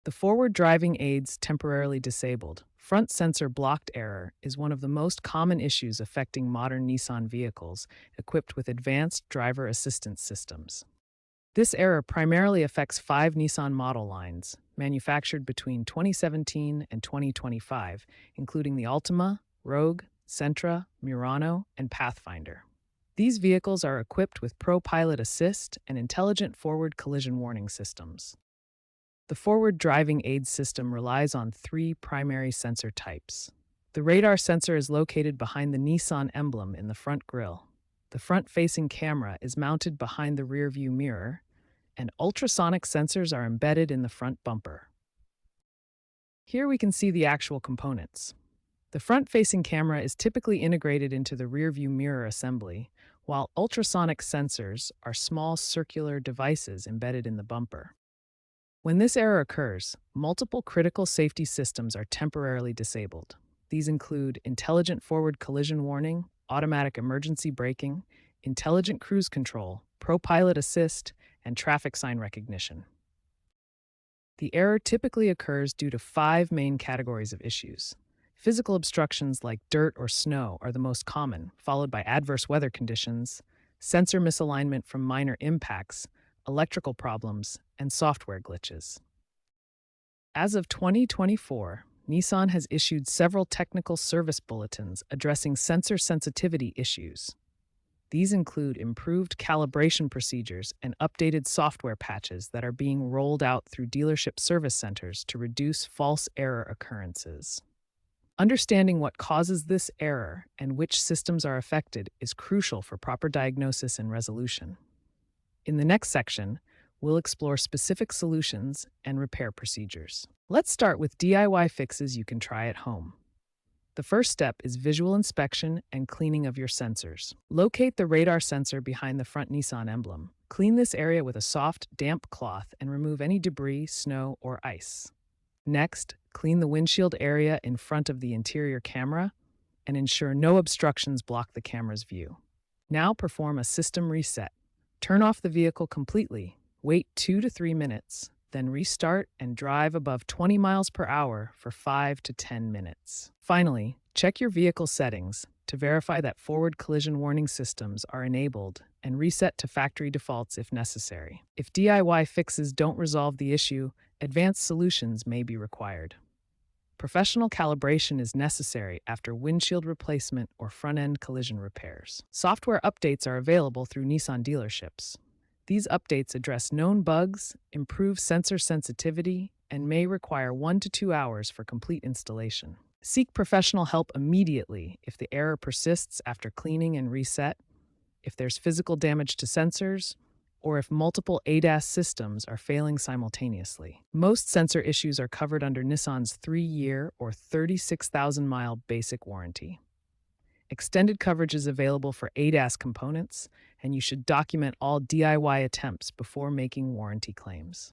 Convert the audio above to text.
The forward driving aids temporarily disabled. Front sensor blocked error is one of the most common issues affecting modern Nissan vehicles equipped with advanced driver assistance systems. This error primarily affects five Nissan model lines, manufactured between 2017 and 2025, including the Altima, Rogue, Sentra, Murano, and Pathfinder. These vehicles are equipped with Pro Pilot Assist and intelligent forward collision warning systems. The forward driving aid system relies on three primary sensor types. The radar sensor is located behind the Nissan emblem in the front grille. The front-facing camera is mounted behind the rear-view mirror, and ultrasonic sensors are embedded in the front bumper. Here we can see the actual components. The front-facing camera is typically integrated into the rear-view mirror assembly, while ultrasonic sensors are small circular devices embedded in the bumper. When this error occurs, multiple critical safety systems are temporarily disabled. These include intelligent forward collision warning, automatic emergency braking, intelligent cruise control, Pro Pilot Assist, and traffic sign recognition. The error typically occurs due to five main categories of issues. Physical obstructions like dirt or snow are the most common, followed by adverse weather conditions, sensor misalignment from minor impacts, electrical problems, and software glitches. As of 2024, Nissan has issued several technical service bulletins addressing sensor sensitivity issues. These include improved calibration procedures and updated software patches that are being rolled out through dealership service centers to reduce false error occurrences. Understanding what causes this error and which systems are affected is crucial for proper diagnosis and resolution. In the next section, we'll explore specific solutions and repair procedures. Let's start with DIY fixes you can try at home. The first step is visual inspection and cleaning of your sensors. Locate the radar sensor behind the front Nissan emblem. Clean this area with a soft, damp cloth and remove any debris, snow, or ice. Next, clean the windshield area in front of the interior camera and ensure no obstructions block the camera's view. Now perform a system reset. Turn off the vehicle completely, wait 2 to 3 minutes, then restart and drive above 20 miles per hour for 5 to 10 minutes. Finally, check your vehicle settings to verify that forward collision warning systems are enabled and reset to factory defaults if necessary. If DIY fixes don't resolve the issue, advanced solutions may be required. Professional calibration is necessary after windshield replacement or front-end collision repairs. Software updates are available through Nissan dealerships. These updates address known bugs, improve sensor sensitivity, and may require 1 to 2 hours for complete installation. Seek professional help immediately if the error persists after cleaning and reset, if there's physical damage to sensors, or if multiple ADAS systems are failing simultaneously. Most sensor issues are covered under Nissan's 3-year or 36,000-mile basic warranty. Extended coverage is available for ADAS components, and you should document all DIY attempts before making warranty claims.